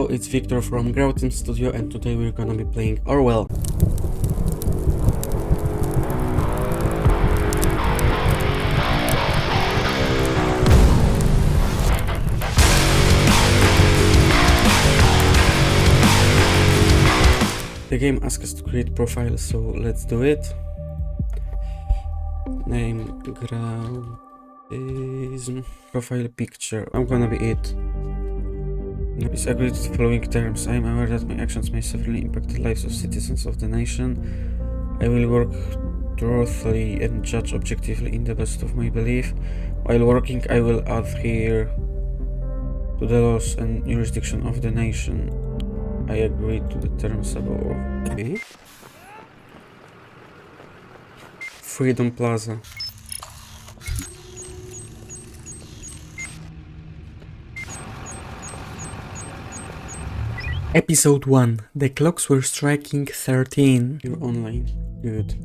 Hello, it's Victor from Team Studio, and today we're gonna be playing Orwell. The game asks us to create profiles, so let's do it. Name, Grautism, profile picture. I'm gonna be it. Please agree to the following terms. I am aware that my actions may severely impact the lives of citizens of the nation. I will work truthfully and judge objectively in the best of my belief. While working, I will adhere to the laws and jurisdiction of the nation. I agree to the terms above. Okay. Freedom Plaza. Episode 1. The clocks were striking 13. You're online. Good.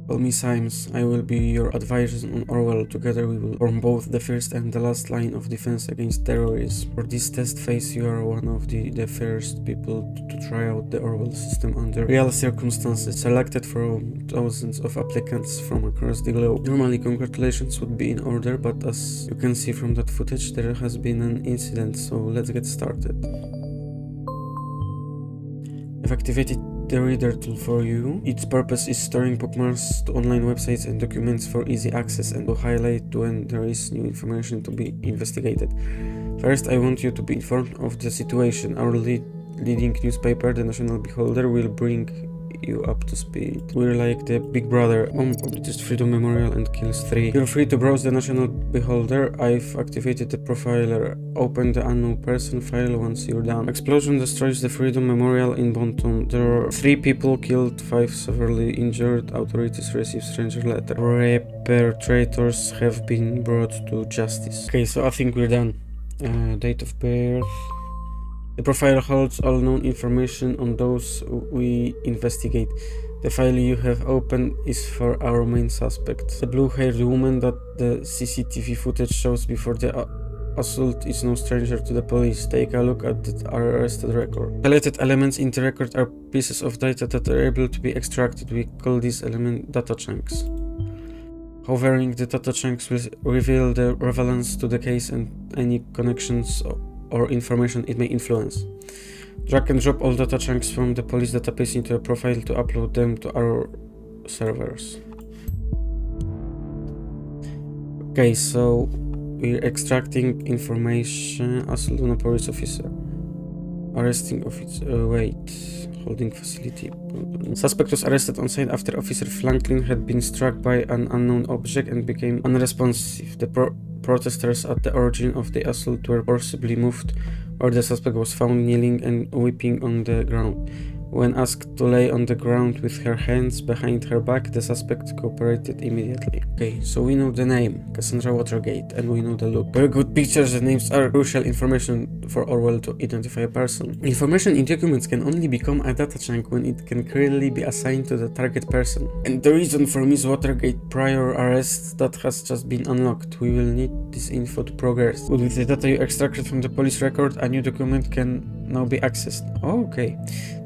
Call me Symes. I will be your advisor on Orwell. Together we will form both the first and the last line of defense against terrorism. For this test phase, you are one of the first people to try out the Orwell system under real circumstances, selected from thousands of applicants from across the globe. Normally, congratulations would be in order, but as you can see from that footage, there has been an incident, so let's get started. I've activated the reader tool for you. Its purpose is storing bookmarks to online websites and documents for easy access and to highlight when there is new information to be investigated. First, I want you to be informed of the situation. Our leading newspaper, the National Beholder, will bring you up to speed. We're like the Big Brother on British Freedom Memorial and kills 3. Feel free to browse the National Beholder. I've activated the profiler. Open the unknown person file once you're done. Explosion destroys the Freedom Memorial in Bonton. There are 3 people killed, 5 severely injured. Authorities receive stranger letter. Perpetrators have been brought to justice. Okay, so I think we're done. Date of birth. The profile holds all known information on those we investigate. The file you have opened is for our main suspect. The blue-haired woman that the CCTV footage shows before the assault is no stranger to the police. Take a look at our arrested record. Selected elements in the record are pieces of data that are able to be extracted. We call these elements data chunks. Hovering the data chunks will reveal the relevance to the case and any connections or information it may influence. Drag and drop all data chunks from the police database into a profile to upload them to our servers. Okay, so we're extracting information. Assault on a police officer. Arresting officer. Holding facility. Suspect was arrested on site after Officer Franklin had been struck by an unknown object and became unresponsive. The protesters at the origin of the assault were forcibly moved, where the suspect was found kneeling and weeping on the ground. When asked to lay on the ground with her hands behind her back, the suspect cooperated immediately. Okay, so we know the name, Cassandra Watergate, and we know the look. Very good pictures and names are crucial information for Orwell to identify a person. Information in documents can only become a data chunk when it can clearly be assigned to the target person. And the reason for Miss Watergate prior arrest that has just been unlocked. We will need this info to progress. With the data you extracted from the police record, a new document can now be accessed. Oh, okay.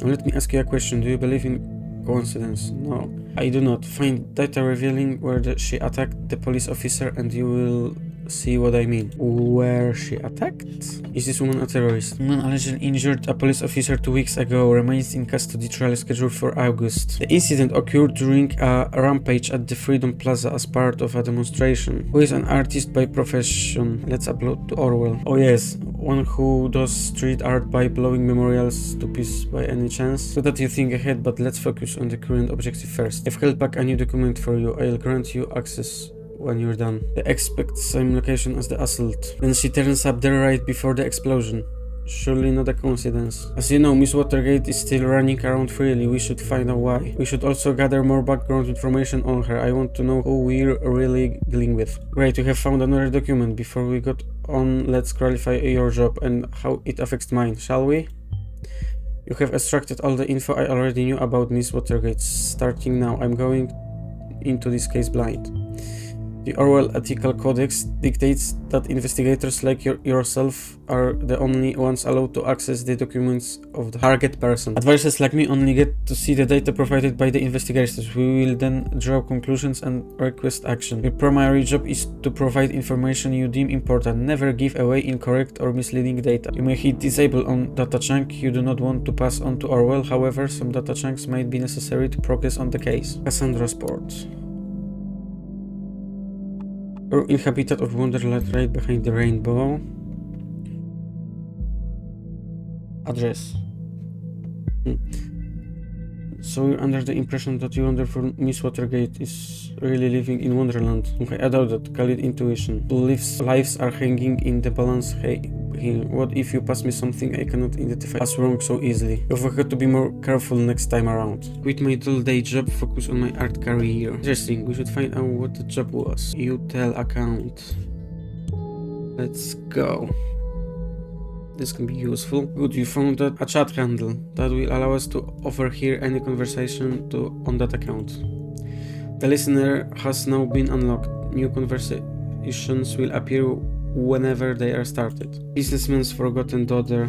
Now let me ask you a question. Do you believe in coincidence? No, I do not. Find data revealing where she attacked the police officer and you will see what I mean. Where she attacked? Is this woman a terrorist? Woman allegedly injured a police officer 2 weeks ago. Remains in custody. Trial scheduled for August. The incident occurred during a rampage at the Freedom Plaza as part of a demonstration. Who is an artist by profession? Let's upload to Orwell. Oh yes, one who does street art by blowing memorials to pieces by any chance. So that you think ahead, but let's focus on the current objective first. I've held back a new document for you. I'll grant you access when you're done. The expect same location as the assault. Then she turns up there right before the explosion. Surely not a coincidence. As you know, Miss Watergate is still running around freely. We should find out why. We should also gather more background information on her. I want to know who we're really dealing with. Great, you have found another document. Before we got on, let's clarify your job and how it affects mine, shall we? You have extracted all the info I already knew about Miss Watergate. Starting now, I'm going into this case blind. The Orwell Ethical Codex dictates that investigators like yourself are the only ones allowed to access the documents of the target person. Advisors like me only get to see the data provided by the investigators. We will then draw conclusions and request action. Your primary job is to provide information you deem important. Never give away incorrect or misleading data. You may hit disable on data chunk you do not want to pass on to Orwell. However, some data chunks might be necessary to progress on the case. Cassandra Sport. Or in Habitat of Wonderland, right behind the rainbow. Address. So you're under the impression that you wonderful Miss Watergate is really living in Wonderland. Okay, I doubt that. Call it intuition. Two lives are hanging in the balance. Hey, what if you pass me something I cannot identify as wrong so easily? You've got to be more careful next time around. Quit my dull day job, focus on my art career. Interesting, we should find out what the job was. Utel account. Let's go. This can be useful. Good, you found a chat handle that will allow us to overhear any conversation on that account. The listener has now been unlocked. New conversations will appear whenever they are started. Businessman's forgotten daughter.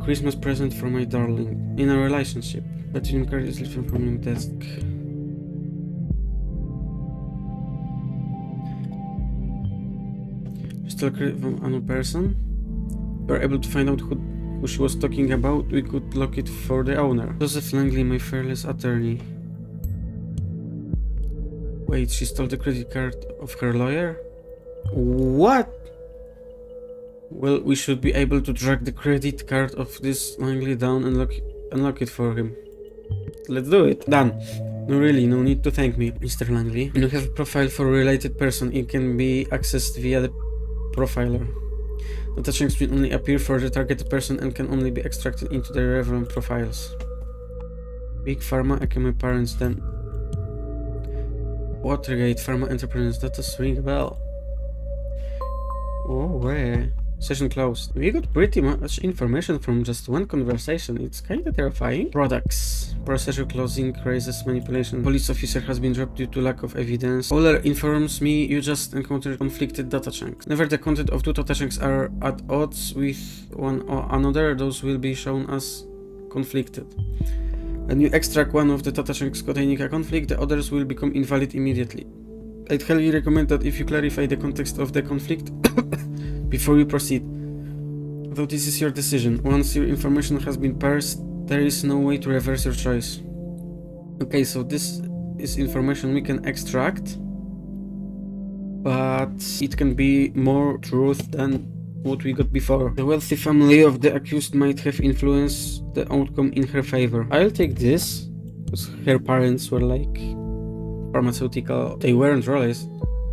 Christmas present for my darling. In a relationship. Platinum card is lifted from your desk. Still from another person. We were able to find out who she was talking about. We could lock it for the owner. Joseph Langley, my fearless attorney. Wait, she stole the credit card of her lawyer? What? Well, we should be able to track the credit card of this Langley down and unlock it for him. Let's do it. Done. No, really, no need to thank me, Mr. Langley. You have a profile for a related person. It can be accessed via the profiler. Data chunks will only appear for the targeted person and can only be extracted into the relevant profiles. Big Pharma, I can my parents then. Watergate, Pharma Enterprise, that does ring a bell. Oh, where? Session closed. We got pretty much information from just one conversation. It's kinda terrifying. Products. Procedure closing raises manipulation. Police officer has been dropped due to lack of evidence. Oler informs me you just encountered conflicted data chunks. Whenever the content of two data chunks are at odds with one or another, those will be shown as conflicted. When you extract one of the data chunks containing a conflict, the others will become invalid immediately. I'd highly recommend that if you clarify the context of the conflict before you proceed. Though this is your decision. Once your information has been parsed, there is no way to reverse your choice. Okay, so this is information we can extract, but it can be more truth than what we got before. The wealthy family of the accused might have influenced the outcome in her favor. I'll take this, because her parents were like pharmaceutical. They weren't royalists.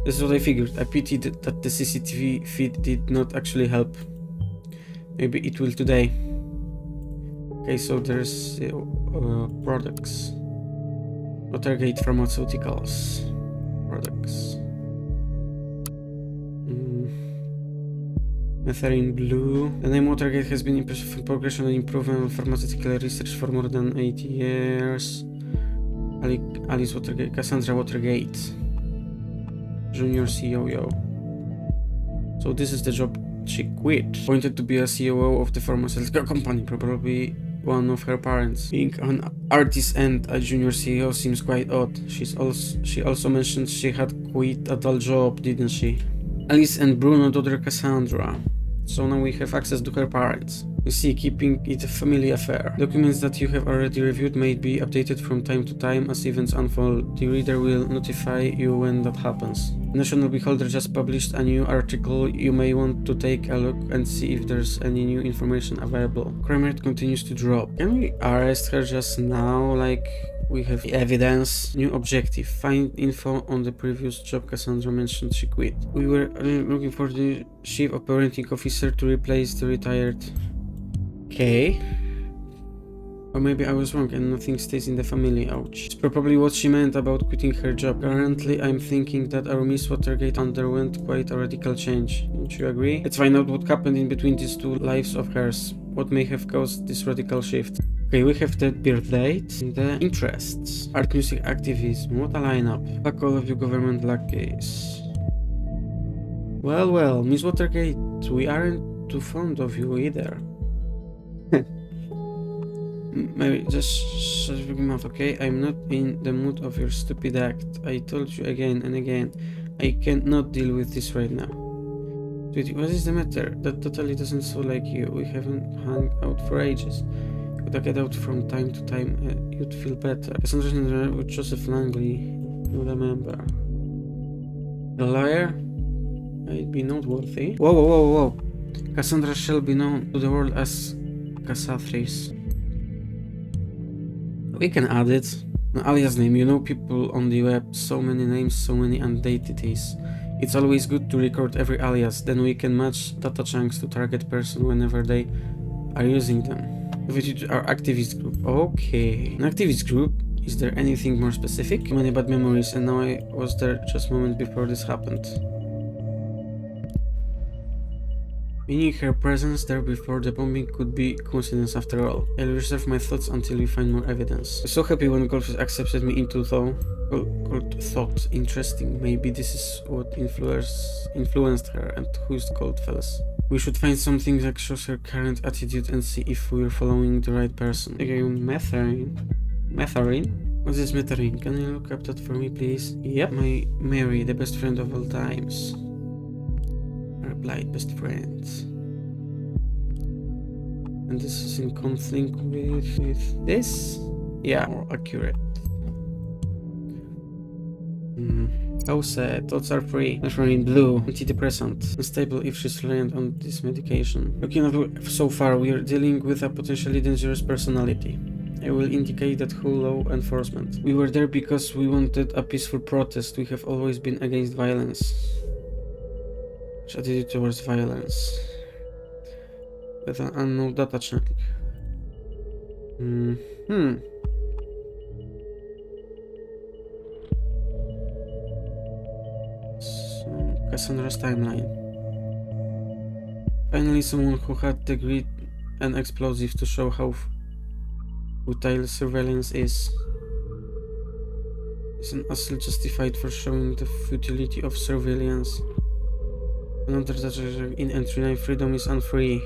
This is what I figured. I pitied that the CCTV feed did not actually help. Maybe it will today. Okay, so there's products. Watergate Pharmaceuticals. Products. Methane Blue. The name Watergate has been impressive in progression and improvement of pharmaceutical research for more than 80 years. Alice Watergate. Cassandra Watergate. Junior COO. So this is the job she quit. Appointed to be a COO of the pharmaceutical company, probably one of her parents. Being an artist and a junior CEO seems quite odd. She also mentioned she had quit a dull job, didn't she? Alice and Bruno daughter Cassandra. So now we have access to her parents. You see, keeping it a family affair. Documents that you have already reviewed may be updated from time to time as events unfold. The reader will notify you when that happens. National Beholder just published a new article. You may want to take a look and see if there's any new information available. Crime rate continues to drop. Can we arrest her just now? Like, we have evidence. New objective. Find info on the previous job Cassandra mentioned she quit. We were looking for the chief operating officer to replace the retired. Okay. Or maybe I was wrong and nothing stays in the family, ouch. It's probably what she meant about quitting her job. Currently, I'm thinking that our Miss Watergate underwent quite a radical change. Don't you agree? Let's find out what happened in between these two lives of hers. what may have caused this radical shift. Okay, we have the birth date, the interests, art, music, activism, what a lineup. Fuck all of you government lackeys. Well, Miss Watergate, we aren't too fond of you either. Maybe just shut your mouth, okay? I'm not in the mood of your stupid act. I told you again and again, I cannot deal with this right now. Sweetie, what is the matter? That totally doesn't sound like you. We haven't hung out for ages. Could I get out from time to time? You'd feel better. Cassandra with Joseph Langley, you remember. The liar? I'd be noteworthy. Whoa. Cassandra shall be known to the world as Cassathris. We can add it. An alias name, you know people on the web, so many names, so many identities. It's always good to record every alias, then we can match data chunks to target person whenever they are using them. Visit our activist group. Okay. An activist group? Is there anything more specific? Too many bad memories, and now I was there just a moment before this happened. Meaning her presence there before the bombing could be coincidence after all. I'll reserve my thoughts until we find more evidence. I'm so happy when Golf accepted me into cold thought. Interesting. Maybe this is what influenced her, and who's the cold fellas? We should find something that shows her current attitude and see if we're following the right person. Okay, methane? What's this methane? Can you look up that for me, please? Yep. My Mary, the best friend of all times. Replied, best friends. And this is in conflict with this? Yeah, more accurate. How sad. Thoughts are free. Methane blue. Antidepressant. Unstable if she's reliant on this medication. Looking at so far, we are dealing with a potentially dangerous personality. I will indicate that whole law enforcement. We were there because we wanted a peaceful protest. We have always been against violence. Attitude towards violence. With an unknown data chunk. So, Cassandra's timeline. Finally, someone who had the grit and explosives to show how futile surveillance is. Is an assault justified for showing the futility of surveillance? Another that in entry life freedom is unfree.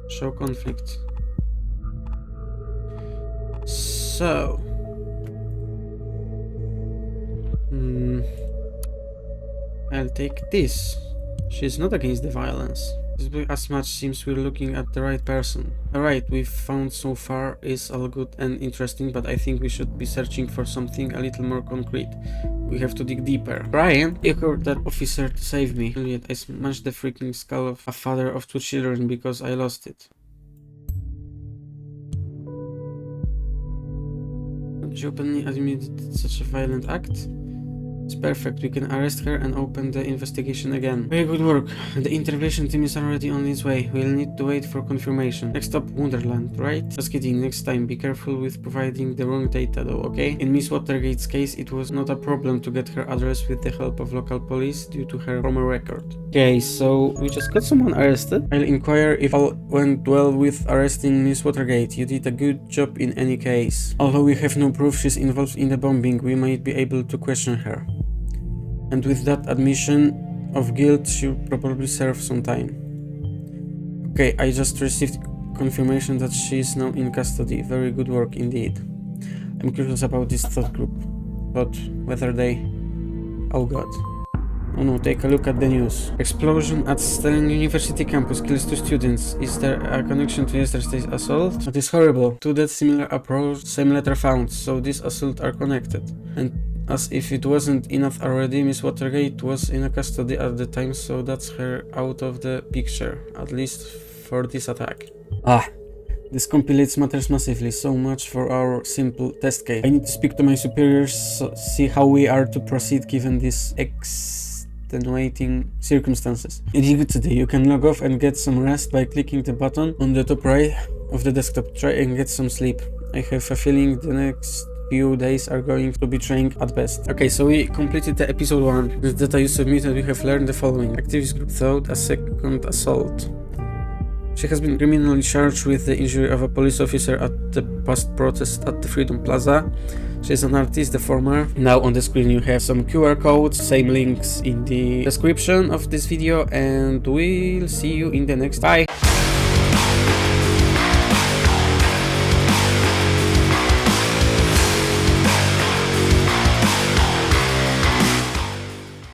Show conflict. So I'll take this. She's not against the violence. As much seems we're looking at the right person. Alright, we've found so far is all good and interesting, but I think we should be searching for something a little more concrete. We have to dig deeper. Brian, you heard that officer to save me. Yet I smashed the freaking skull of a father of 2 children because I lost it. Did you openly admit such a violent act? It's perfect. We can arrest her and open the investigation again. Very good work. The intervention team is already on its way. We'll need to wait for confirmation. Next up, Wonderland, right? Just kidding. Next time, be careful with providing the wrong data though, okay? In Miss Watergate's case, it was not a problem to get her address with the help of local police due to her former record. Okay, so we just got someone arrested. I'll inquire if all went well with arresting Miss Watergate. You did a good job in any case. Although we have no proof she's involved in the bombing, we might be able to question her. And with that admission of guilt, she'll probably serve some time. Okay, I just received confirmation that she is now in custody. Very good work indeed. I'm curious about this thought group. But whether they... Oh god. Oh no, take a look at the news. Explosion at Stellan University campus kills 2 students. Is there a connection to yesterday's assault? That is horrible. 2 dead, similar approach, same letter found, so these assaults are connected. And as if it wasn't enough already, Miss Watergate was in custody at the time, so that's her out of the picture, at least for this attack. This complicates matters massively, so much for our simple test case. I need to speak to my superiors, see how we are to proceed given these extenuating circumstances. It is good today. You can log off and get some rest by clicking the button on the top right of the desktop. Try and get some sleep. I have a feeling the next few days are going to be trying at best. Okay, so we completed the episode 1. With data you submitted, we have learned the following. Activist group thought a second assault. She has been criminally charged with the injury of a police officer at the past protest at the Freedom Plaza. She's an artist, the former. Now on the screen you have some QR codes, same links in the description of this video, and we'll see you in the next. Bye!